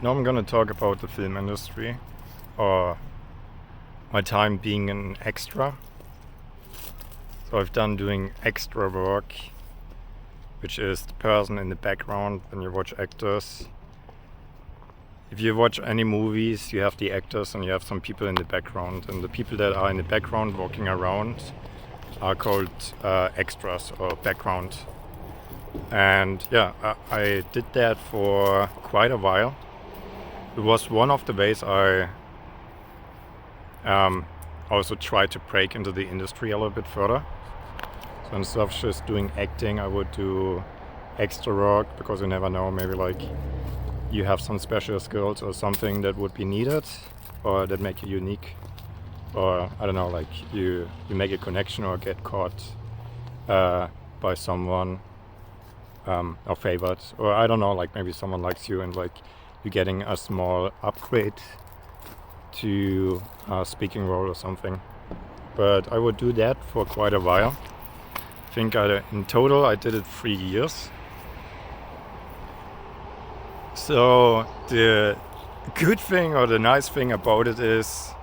Now I'm gonna talk about the film industry or my time being an extra. So I've done doing extra work, which is the person in the background when you watch actors. If you watch any movies, you have the actors and you have some people in the background. And the people that are in the background walking around are called extras or background. And yeah, I did that for quite a while. It was one of the ways I also tried to break into the industry a little bit further. So instead of just doing acting, I would do extra work because you never know, maybe like you have some special skills or something that would be needed or that make you unique. Or I don't know, like you make a connection or get caught by someone or favored. Or I don't know, like maybe someone likes you and like you're getting a small upgrade to a speaking role or something. But I would do that for quite a while. I think in total I did it 3 years. So the good thing or the nice thing about it is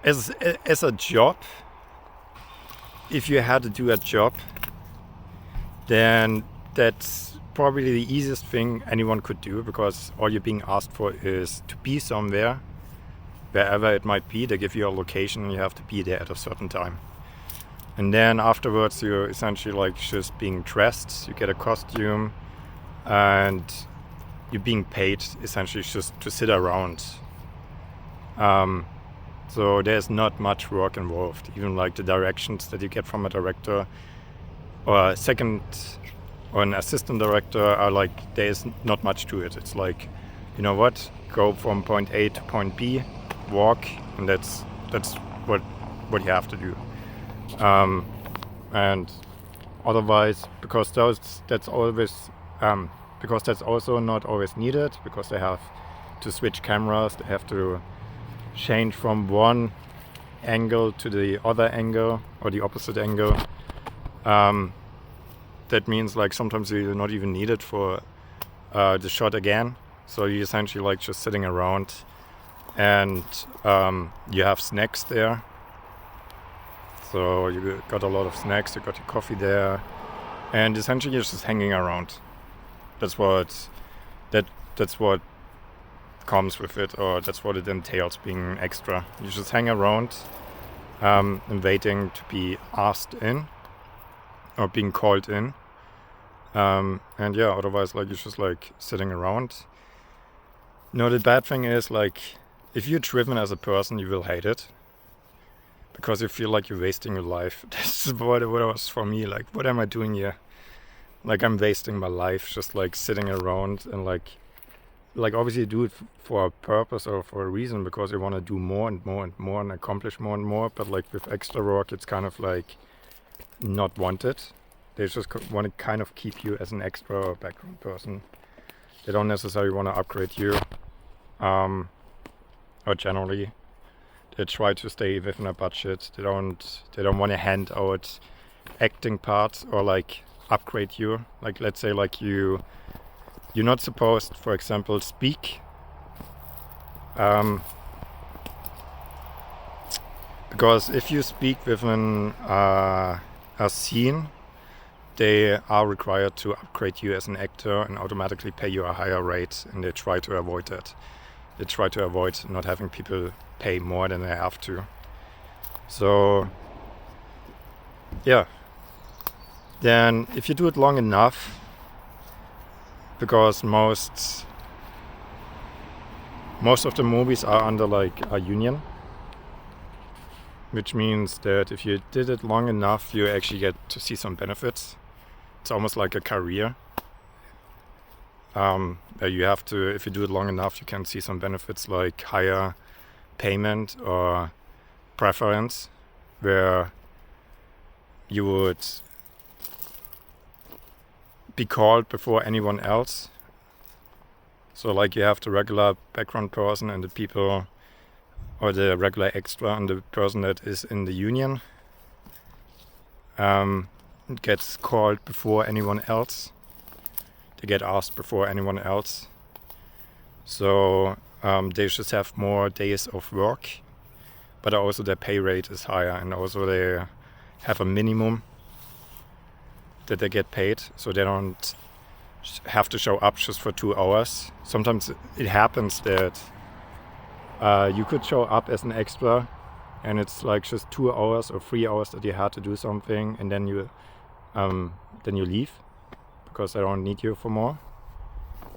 as a job, if you had to do a job, then that's probably the easiest thing anyone could do, because all you're being asked for is to be somewhere, wherever it might be. They give you a location and you have to be there at a certain time. And then afterwards you're essentially like just being dressed, you get a costume, and you're being paid essentially just to sit around. So there's not much work involved. Even like the directions that you get from a director or a second or an assistant director are like, there's not much to it. It's like, you know what, go from point A to point B, walk, and that's what you have to do. And otherwise, because that's also not always needed, because they have to switch cameras, they have to change from one angle to the other angle or the opposite angle. That means like sometimes you're not even needed for the shot again. So you're essentially like just sitting around, and you have snacks there. So you got a lot of snacks, you got your coffee there, and essentially you're just hanging around. That's what comes with it, or that's what it entails being extra. You just hang around and waiting to be asked in or being called in. And yeah, otherwise like you're just like sitting around. The bad thing is, like, if you're driven as a person, you will hate it, because you feel like you're wasting your life. That's what it was for me. Like, what am I doing here? Like, I'm wasting my life just like sitting around, and like obviously you do it for a purpose or for a reason, because you want to do more and more and more and accomplish more and more. But like with extra work, it's kind of like not wanted. They just want to kind of keep you as an extra or background person. They don't necessarily want to upgrade you, or generally they try to stay within a budget. They don't want to hand out acting parts or like upgrade you. Like, let's say like you're not supposed, for example, speak because if you speak within a scene, they are required to upgrade you as an actor and automatically pay you a higher rate, and they try to avoid that. They try to avoid not having people pay more than they have to. So yeah, then if you do it long enough, because most of the movies are under like a union, which means that if you did it long enough, you actually get to see some benefits. It's almost like a career. You have to, if you do it long enough, you can see some benefits like higher payment or preference, where you would be called before anyone else. So like you have the regular background person and the people, or the regular extra and the person that is in the union gets called before anyone else. They get asked before anyone else. So they just have more days of work, but also their pay rate is higher, and also they have a minimum that they get paid, so they don't have to show up just for 2 hours. Sometimes it happens that you could show up as an extra, and it's like just 2 hours or 3 hours that you had to do something, and then you leave because they don't need you for more.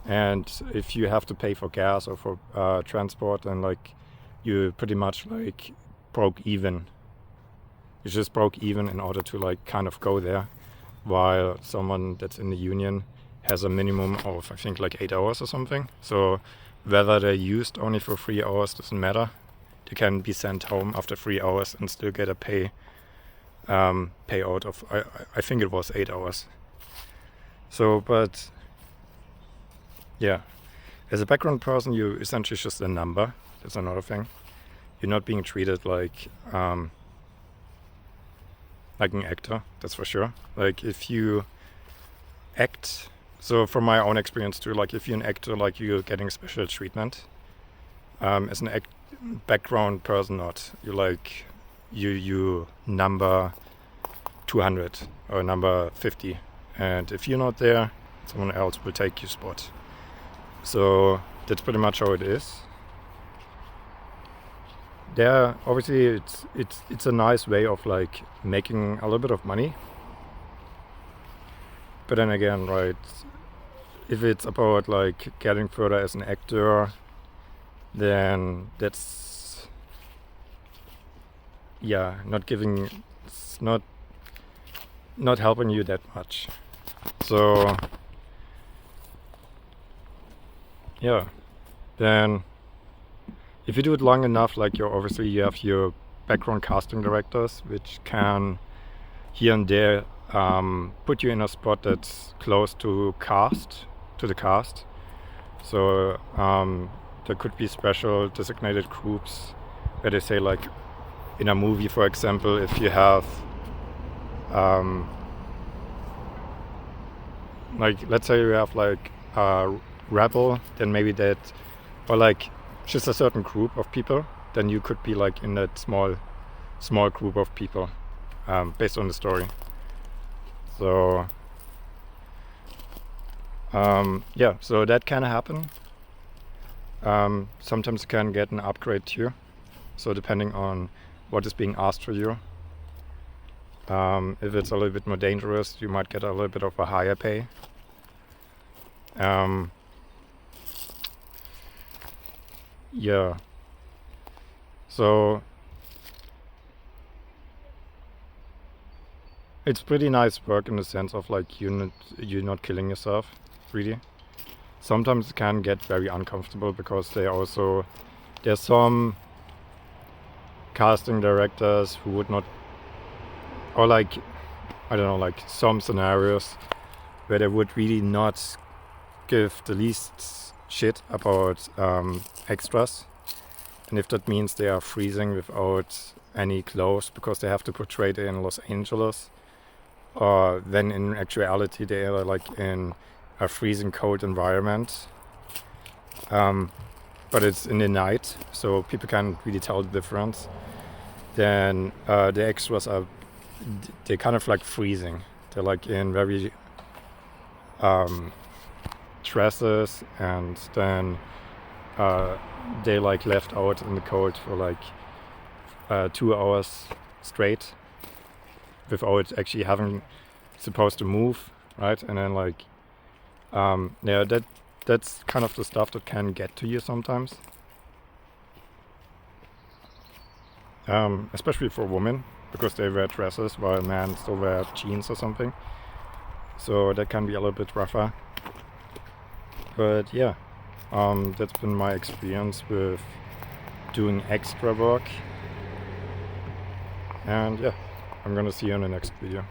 And if you have to pay for gas or for transport, then like you pretty much like broke even. You just broke even in order to like kind of go there, while someone that's in the union has a minimum of, I think, like 8 hours or something. So whether they're used only for 3 hours doesn't matter. They can be sent home after 3 hours and still get a payout of, I think it was 8 hours. So, but yeah, as a background person, you're essentially just a number. That's another thing. You're not being treated like an actor, that's for sure. Like if you act, so from my own experience too, like if you're an actor, like you're getting special treatment. As an background person, not. You're like, you number 200 or number 50. And if you're not there, someone else will take your spot. So that's pretty much how it is. There, obviously, it's a nice way of like making a little bit of money. But then again, right, if it's about like getting further as an actor, then that's it's not helping you that much. So yeah, then if you do it long enough, like you have your background casting directors, which can here and there put you in a spot that's close to the cast. So there could be special designated groups where they say, like in a movie, for example, if you have like, let's say you have like a rebel, then maybe that, or like just a certain group of people, then you could be like in that small group of people based on the story. So yeah, so that can happen. Sometimes you can get an upgrade too, so depending on what is being asked for you. If it's a little bit more dangerous, you might get a little bit of a higher pay. Yeah, so it's pretty nice work in the sense of like you're not killing yourself, really. Sometimes it can get very uncomfortable because there's some casting directors who would not, or like, I don't know, like some scenarios where they would really not give the least shit about extras. And if that means they are freezing without any clothes because they have to portray it in Los Angeles, or then in actuality they are like in a freezing cold environment, but it's in the night, so people can't really tell the difference, then the extras they're kind of like freezing. They're like in very dresses, and then they like left out in the cold for like 2 hours straight without actually having supposed to move, right? And then like yeah, that's kind of the stuff that can get to you sometimes, especially for women, because they wear dresses while men still wear jeans or something. So that can be a little bit rougher. But yeah, that's been my experience with doing extra work. And yeah, I'm gonna see you in the next video.